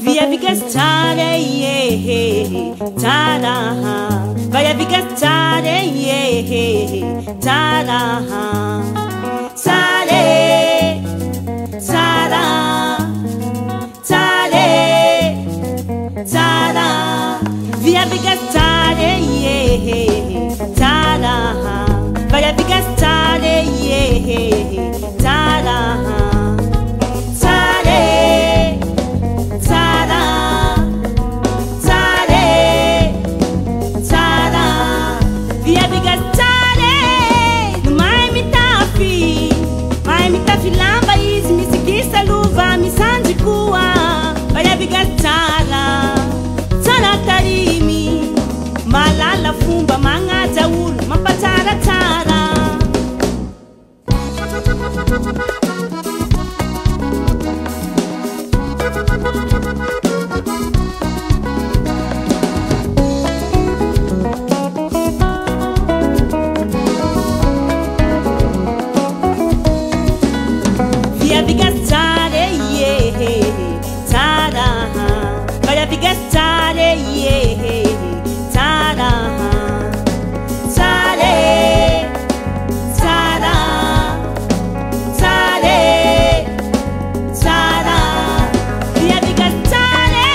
Via vigastare, tada. Via vigastare, tada. Tare, tada. Tare, tada. Via vigastare, tada. Via vigastare, tada. Lamba izy misikisa luva misanji kuwa Vaya bigatala Tana tarimi Malala fumba mangaja ulu Mapatara tara Via vigastare, tada. Via vigastare, tada. Tare, tada. Tare, tada. Via vigastare,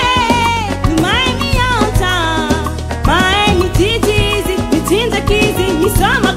mai mi anta, mai mi titizi, mi tinza kizi, mi sama